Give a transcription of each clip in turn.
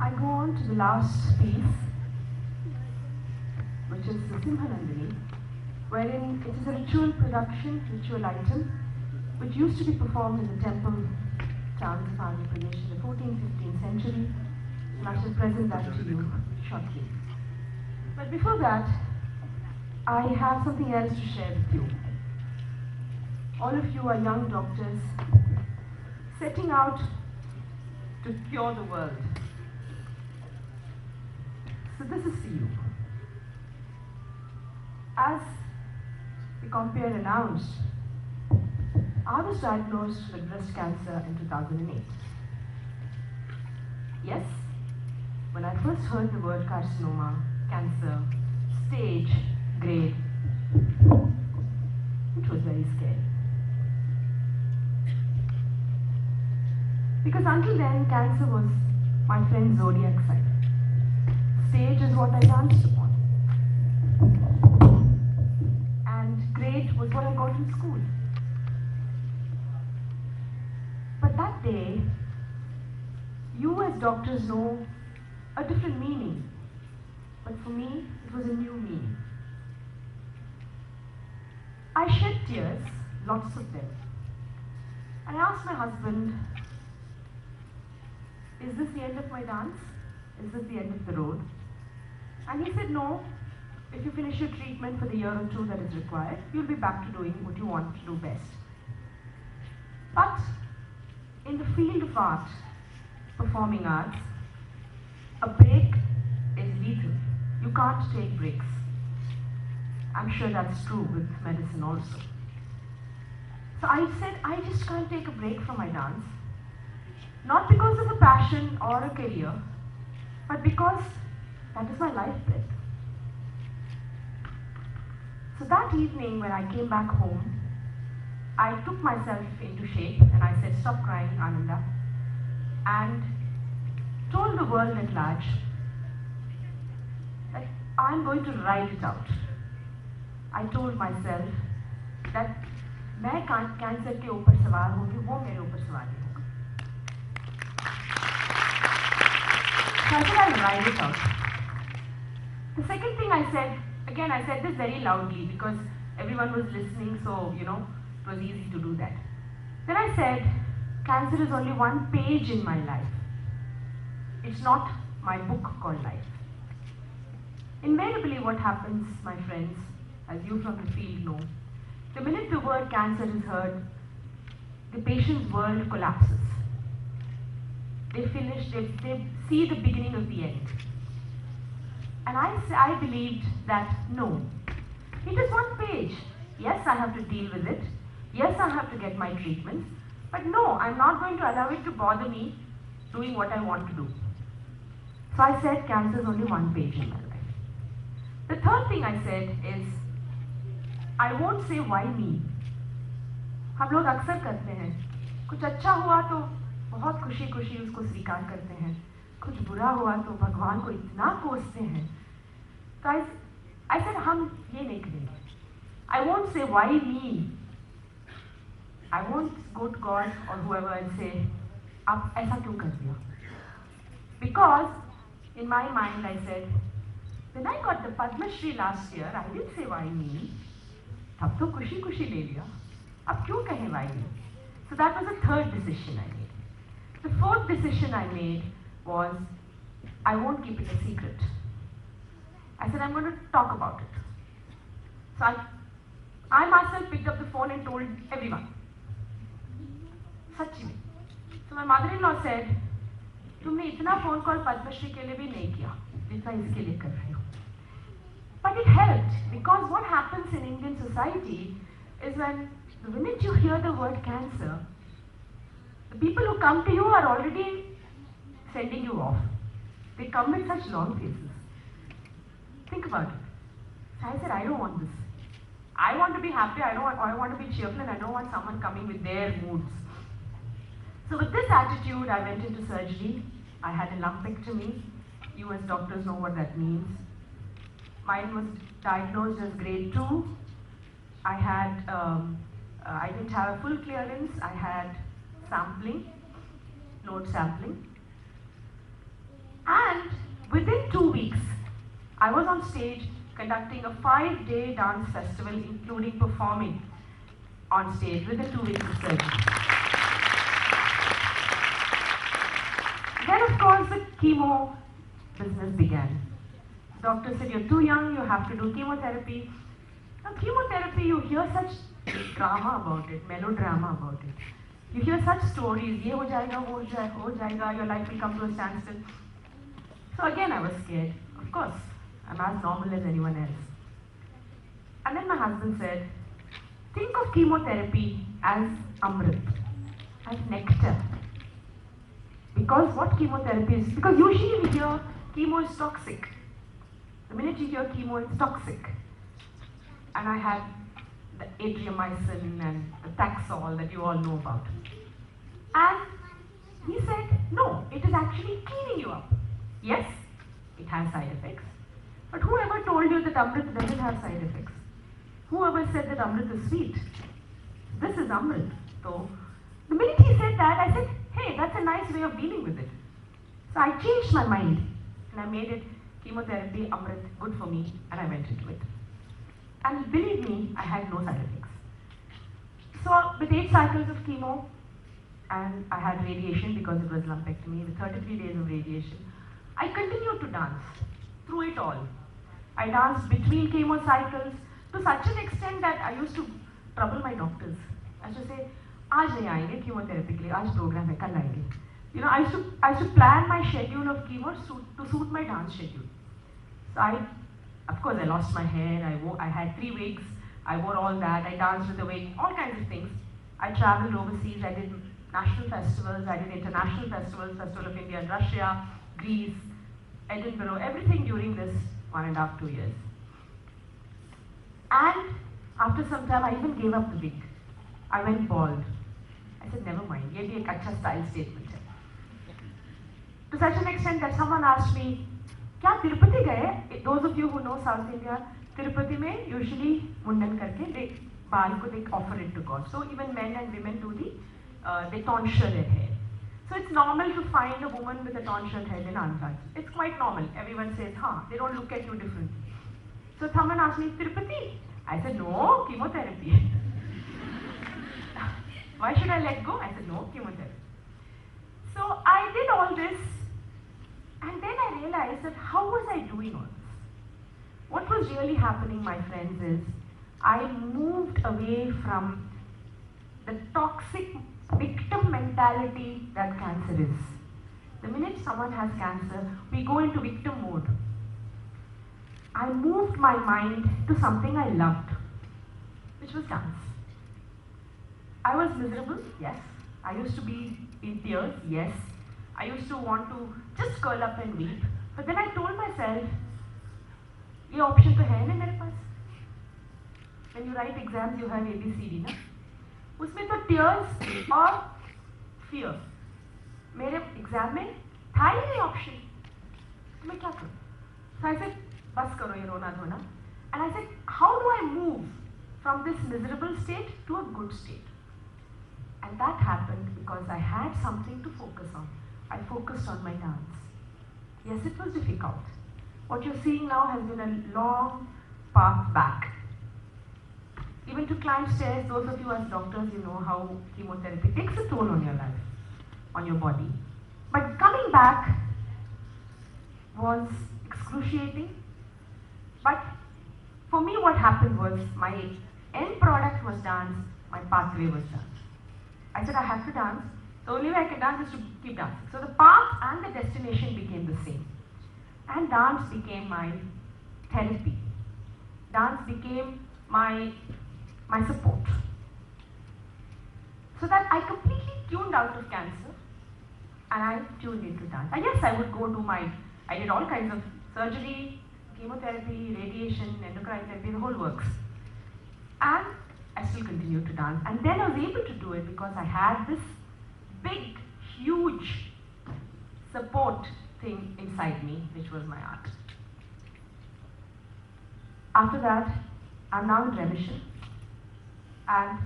I go on to the last piece, which is the Simhanandini, wherein it is a ritual production, ritual item, which used to be performed in the temple towns of Andhra Pradesh in the 14th, 15th century, and I shall present that to you shortly. But before that, I have something else to share with you. All of you are young doctors setting out to cure the world. So this is for you. As the compere announced, I was diagnosed with breast cancer in 2008. Yes, when I first heard the word carcinoma, cancer, stage, grade, it was very scary. Because until then, cancer was my friend's zodiac sign. Stage is what I danced upon. And grade was what I got in school. But that day, you as doctors know a different meaning. But for me, it was a new meaning. I shed tears, lots of them. And I asked my husband, is this the end of my dance? Is this the end of the road? And he said, no. If you finish your treatment for the year or two that is required, you'll be back to doing what you want to do best. But in the field of art, performing arts, a break is lethal. You can't take breaks. I'm sure that's true with medicine also. So I said, I just can't take a break from my dance. Not because of a passion or a career, but because that is my life breath. So that evening when I came back home, I took myself into shape and I said, stop crying, Ananda, and told the world at large that I'm going to ride it out. I told myself that मैं cancer के ऊपर सवार होगी, वो मेरे ऊपर सवार नहीं होगा. So I said I'll ride it out. The second thing I said, again I said this very loudly because everyone was listening, so it was easy to do that. Then I said, cancer is only one page in my life. It's not my book called life. Invariably what happens, my friends, as you from the field know, the minute the word cancer is heard, the patient's world collapses. They finish, they see the beginning of the end. And I believed that no, it is one page. Yes, I have to deal with it. Yes, I have to get my treatments. But no, I'm not going to allow it to bother me doing what I want to do. So I said cancer is only one page in my life. The third thing I said is, I won't say why me. हम लोग अक्सर करते हैं, कुछ अच्छा हुआ तो बहुत खुशी खुशी उसको स्वीकार करते हैं, कुछ बुरा हुआ तो भगवान को इतना कोसते हैं. तो I said हम ये नहीं करेंगे. I won't say why me. I won't go to God or whoever and say आप ऐसा क्यों कर दिया? Because in my mind I said, when I got the Padma Shri last year, I didn't say why me. तब तो खुशी खुशी ले लिया. अब क्यों कहें why me? So that was the third decision I made. The fourth decision I made was, I won't keep it a secret. I said, I'm going to talk about it. So I myself picked up the phone and told everyone. सच्ची में. So my mother-in-law said, तुमने इतना phone call Padmashri के लिए भी नहीं किया, जितना इसके लिए कर रही हो. But it helped, because what happens in Indian society is when the minute you hear the word cancer, the people who come to you are already sending you off. They come with such long faces. Think about it. So I said, I don't want this. I want to be happy, I want to be cheerful, and I don't want someone coming with their moods. So with this attitude, I went into surgery. I had a lumpectomy. You as doctors know what that means. Mine was diagnosed as grade 2. I didn't have a full clearance. I had sampling, node sampling. Within 2 weeks, I was on stage conducting a 5-day dance festival, including performing on stage within 2 weeks of surgery. Then, of course, the chemo business began. Doctor said, you're too young, you have to do chemotherapy. Now, chemotherapy, you hear such drama about it, melodrama about it. You hear such stories, ye ho jayega, ho jayega, your life will come to a standstill. So again, I was scared. Of course, I'm as normal as anyone else. And then my husband said, think of chemotherapy as amrit, as nectar. Because what chemotherapy is, because usually we hear chemo is toxic. The minute you hear chemo, it's toxic. And I had the adriamycin and the Taxol that you all know about. And he said, no, it is actually cleaning you up. Yes, it has side effects. But whoever told you that Amrit doesn't have side effects? Whoever said that Amrit is sweet? This is Amrit. So, the minute he said that, I said, hey, that's a nice way of dealing with it. So I changed my mind and I made it chemotherapy, Amrit, good for me, and I went into it. And believe me, I had no side effects. So with 8 cycles of chemo, and I had radiation because it was lumpectomy, with 33 days of radiation, I continued to dance through it all. I danced between chemo cycles to such an extent that I used to trouble my doctors. I used to say, "Aaj nahi aayenge chemotherapy ke liye, aaj program hai, kal aayenge." You know, I used to plan my schedule of chemo to suit my dance schedule. So of course, I lost my hair. I had 3 wigs. I wore all that. I danced with the wig, all kinds of things. I traveled overseas. I did national festivals. I did international festivals, Festival of India in Russia, Greece, Edinburgh, everything during this 1.5 to 2 years. And after some time, I even gave up the wig. I went bald. I said, never mind, ye bhi ek acha style statement hai. To such an extent that someone asked me, kya Tirupati gaye? Those of you who know South India, Tirupati mein usually mundan karke, baal ko they offer it to God. So even men and women do they tonsure their hair. So it's normal to find a woman with a tonsured head in Andhra. It's quite normal. Everyone says, they don't look at you differently. So someone asked me, Tirupati? I said, no, chemotherapy. Why should I let go? I said, no, chemotherapy. So I did all this, and then I realized that how was I doing all this? What was really happening, my friends, is I moved away from the toxic victim mentality that cancer is. The minute someone has cancer, we go into victim mode. I moved my mind to something I loved, which was dance. I was miserable, yes. I used to be in tears, yes. I used to want to just curl up and weep. But then I told myself, ये option तो है ना मेरे पास. When you write exams, you have ABCD, ना? उसमें तो tears और fear. मेरे एग्जाम में था ही नहीं ऑप्शन. तो मैं क्या करूं? So I said, बस करो ये रोना धोना. And I said, how do I move from this miserable state to a good state? And that happened because I had something to focus on. I focused on my dance. Yes, it was difficult. What you're seeing now has been a long path back. Even to climb stairs, those of you as doctors, you know how chemotherapy takes a toll on your life, on your body. But coming back was excruciating. But for me, what happened was my end product was dance, my pathway was dance. I said I have to dance. The only way I can dance is to keep dancing. So the path and the destination became the same. And dance became my therapy. Dance became my support. So that I completely tuned out of cancer and I tuned into dance. And yes, I would go to I did all kinds of surgery, chemotherapy, radiation, endocrine therapy, the whole works. And I still continued to dance. And then I was able to do it because I had this big, huge support thing inside me, which was my art. After that, I'm now in remission. And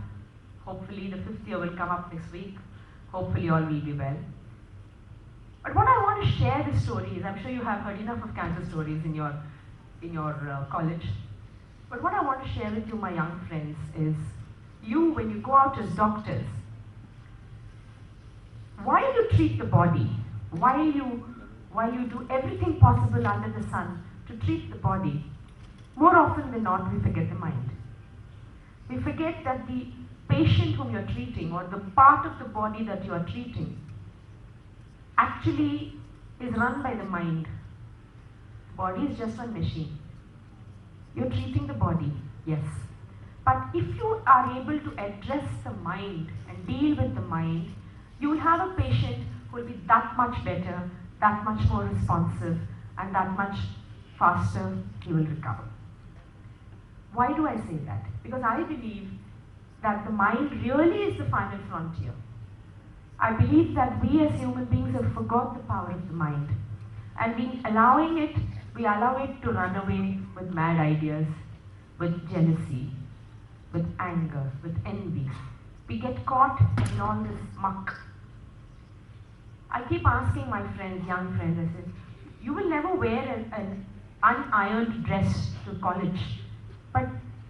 hopefully the 5th year will come up next week. Hopefully all will be well. But what I want to share the story is, I'm sure you have heard enough of cancer stories in your college. But what I want to share with you, my young friends, is you, when you go out as doctors, while you treat the body, while you do everything possible under the sun to treat the body, more often than not, we forget the mind. We forget that the patient whom you're treating, or the part of the body that you are treating, actually is run by the mind. The body is just one machine. You're treating the body, yes. But if you are able to address the mind and deal with the mind, you will have a patient who will be that much better, that much more responsive, and that much faster he will recover. Why do I say that? Because I believe that the mind really is the final frontier. I believe that we as human beings have forgot the power of the mind. And we allow it to run away with mad ideas, with jealousy, with anger, with envy. We get caught in all this muck. I keep asking my friends, young friends, I say, you will never wear an unironed dress to college. But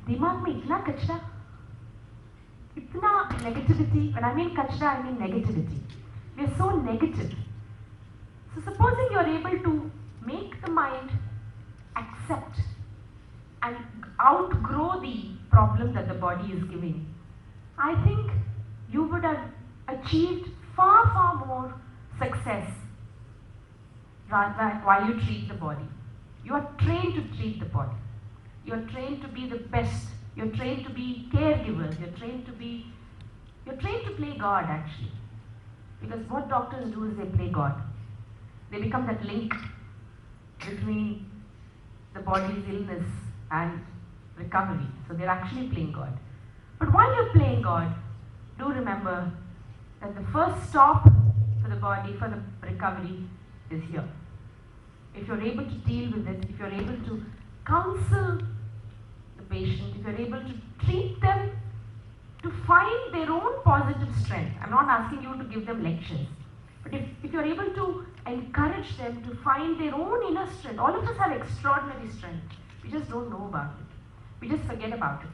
दिमाग में इतना कचरा, इतना negativity. When I mean kachra, I mean negativity. We are so negative. So supposing you are able to make the mind accept and outgrow the problem that the body is giving, I think you would have achieved far, far more success while you treat the body. You are trained to treat the body. You are trained to be the best. You are trained to be caregivers. You are trained to play God, actually. Because what doctors do is they play God. They become that link between the body's illness and recovery. So they're actually playing God. But while you're playing God, do remember that the first stop for the body, for the recovery, is here. If you're able to deal with it, if you're able to counsel the patient, if you're able to treat them to find their own positive strength. I'm not asking you to give them lectures, but if you're able to encourage them to find their own inner strength. All of us have extraordinary strength. We just don't know about it. We just forget about it.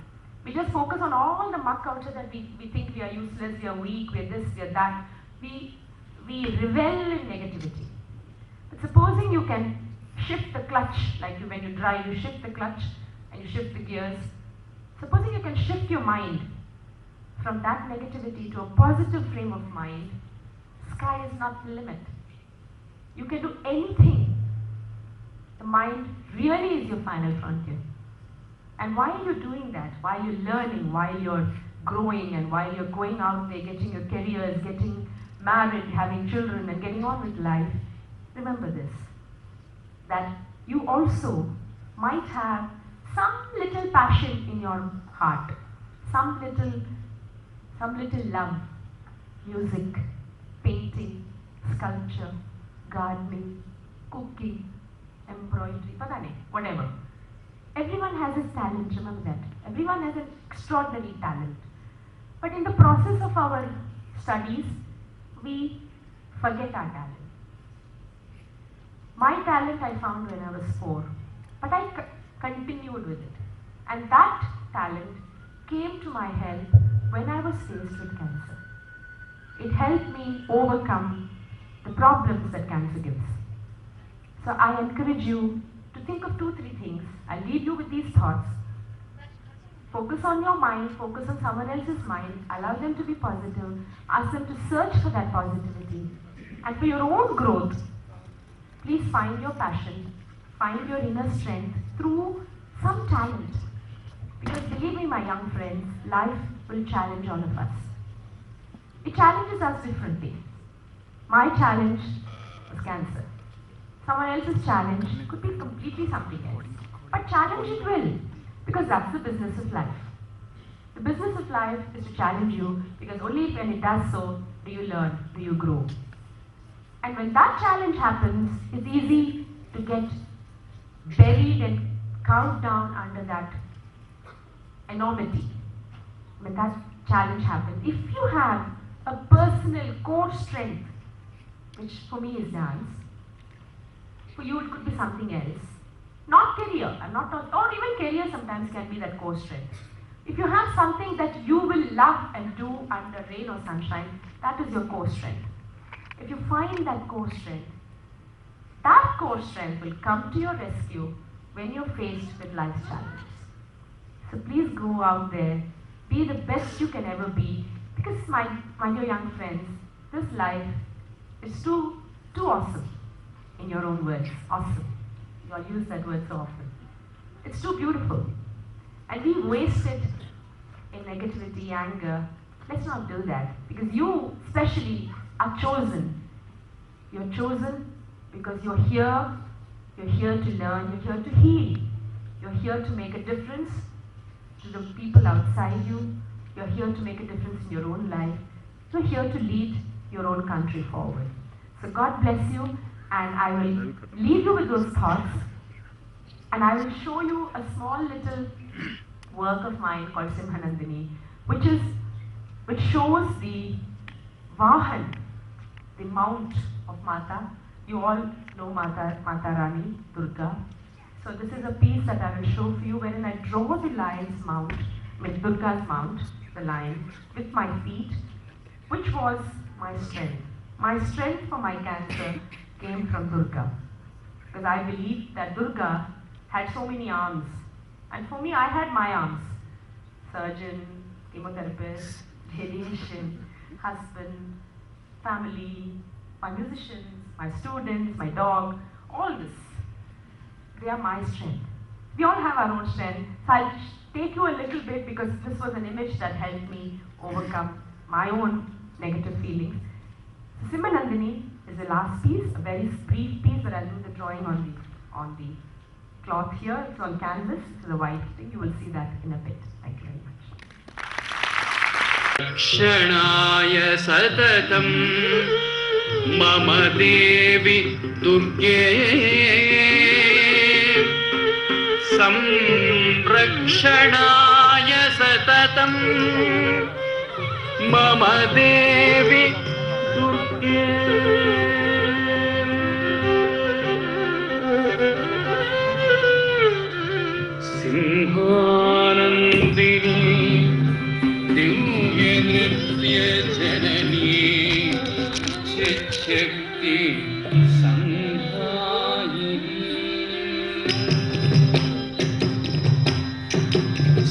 We just focus on all the muck culture that we think we are useless, we are weak, we are this, we are that. We revel in negativity. But supposing you can shift the clutch, like when you drive, you shift the clutch and you shift the gears. Supposing you can shift your mind from that negativity to a positive frame of mind, sky is not the limit. You can do anything. The mind really is your final frontier. And while you're doing that, while you're learning, while you're growing, and while you're going out there, getting your careers, getting married, having children, and getting on with life, remember this, that you also might have some little passion in your heart, some little love, music, painting, sculpture, gardening, cooking, embroidery, pata nahi, whatever. Everyone has his talent, remember that. Everyone has an extraordinary talent. But in the process of our studies, we forget our talent. My talent I found when I was 4, but I continued with it. And that talent came to my help when I was faced with cancer. It helped me overcome the problems that cancer gives. So I encourage you to think of 2-3 things. I'll leave you with these thoughts. Focus on your mind, focus on someone else's mind, allow them to be positive, ask them to search for that positivity. And for your own growth, please find your passion, find your inner strength through some talent. Because believe me, my young friends, life will challenge all of us. It challenges us differently. My challenge was cancer. Someone else's challenge could be completely something else. But challenge it will, because that's the business of life. The business of life is to challenge you, because only when it does so do you learn, do you grow. And when that challenge happens, it's easy to get buried and cowed down under that enormity. When that challenge happens, if you have a personal core strength which for me is dance. For you, it could be something else. Not career, or even career sometimes can be that core strength. If you have something that you will love and do under rain or sunshine, that is your core strength. If you find that core strength will come to your rescue when you're faced with life's challenges. So please go out there, be the best you can ever be, because my dear young friends, this life is too awesome, in your own words, awesome. You all use that word so often. It's too beautiful. And we waste it in negativity, anger. Let's not do that, because you especially are chosen. You're chosen because you're here to learn, you're here to heal. You're here to make a difference to the people outside you. You're here to make a difference in your own life. You're here to lead your own country forward. So God bless you, and I will leave you with those thoughts, and I will show you a small little work of mine called Simhanandini, which shows the Vahan, the mount of Mata. You all know Mata Rani, Durga. So this is a piece that I will show for you, wherein I draw the lion's mount, with Durga's mount, the lion, with my feet, which was my strength. My strength for my cancer came from Durga, because I believe that Durga had so many arms, and for me I had my arms: surgeon, chemotherapist, radiation, husband, family, my musicians, my students, my dog, all this. They are my strength. We all have our own strength. So I'll take you a little bit, because this was an image that helped me overcome my own negative feelings. So Simhanandini is the last piece, a very brief piece, but I'll do the drawing on the cloth here. It's on canvas. It's a white thing. You will see that in a bit. Thank you very much. Rakshanaaya satatam mama devi durge samrakshanaya satatam mama devi durge Simhanandini Divya Nritya Janani Chit-Shakti Sandhayini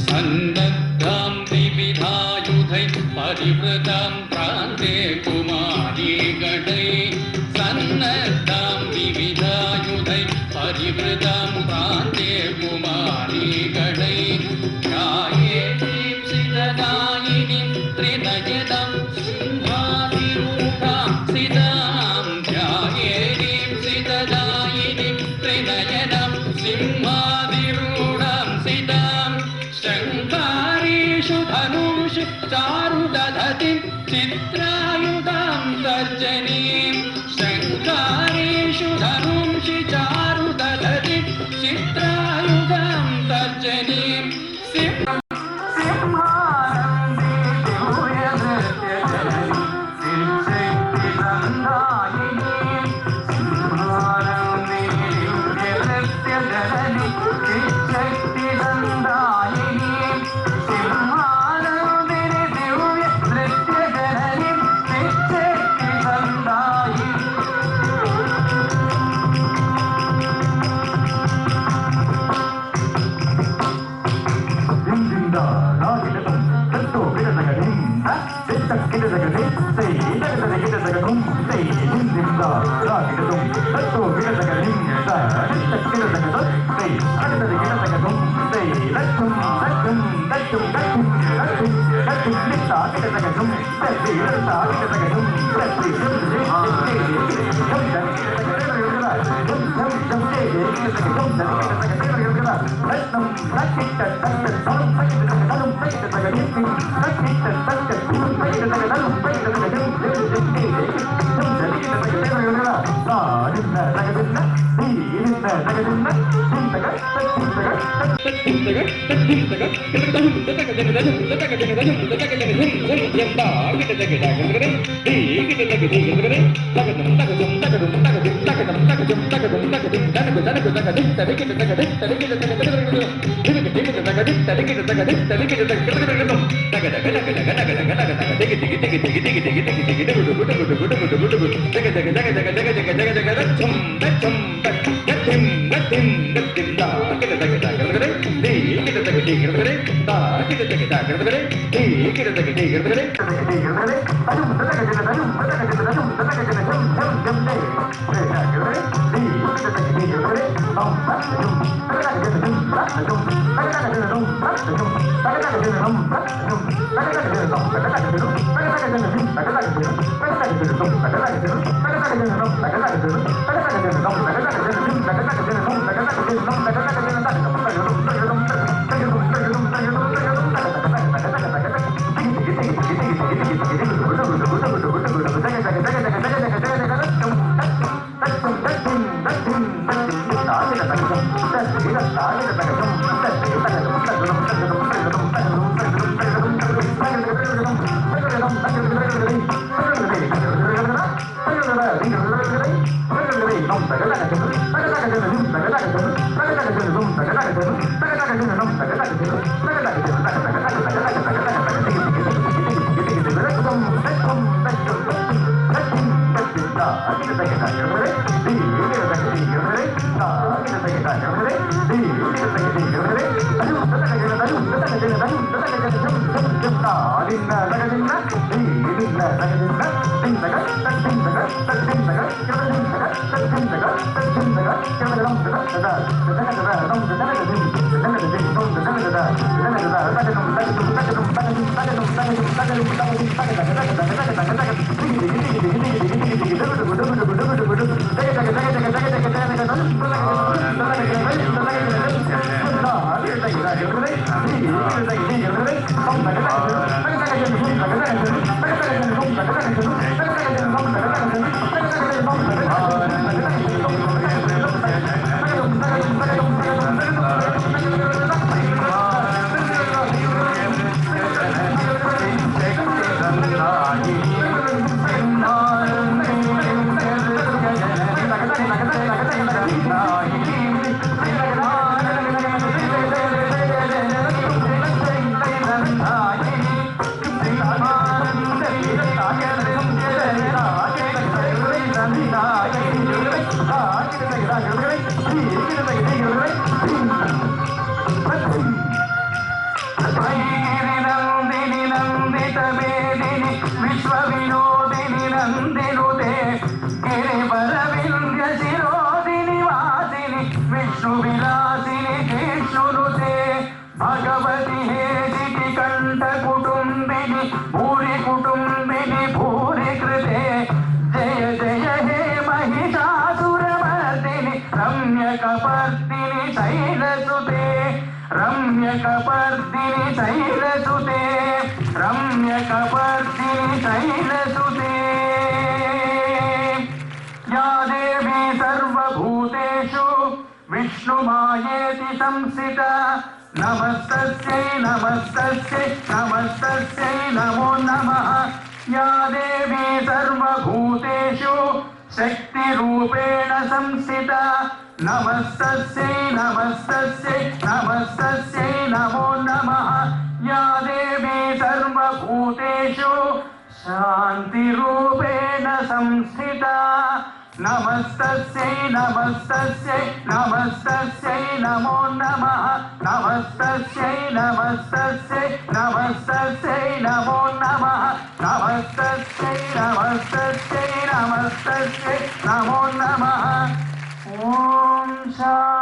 Sannadham Vividhayudhai Parivratam Prante Kumari Gadai Sannadham Vividhayudhai Parivratam Prante Kumari Gadai Jaya Deepsidadayinim Trinayadam Simhadhirutam Sidam Jaya Deepsidadayinim Trinayadam Simhadhirutam Sidam Shankarishu Dhanushu Charudadhatim Chitrayudam Tarjanim Shankarishu Dhanushu Charudadhatim Chitrayudam Tarjanim Om Shanti.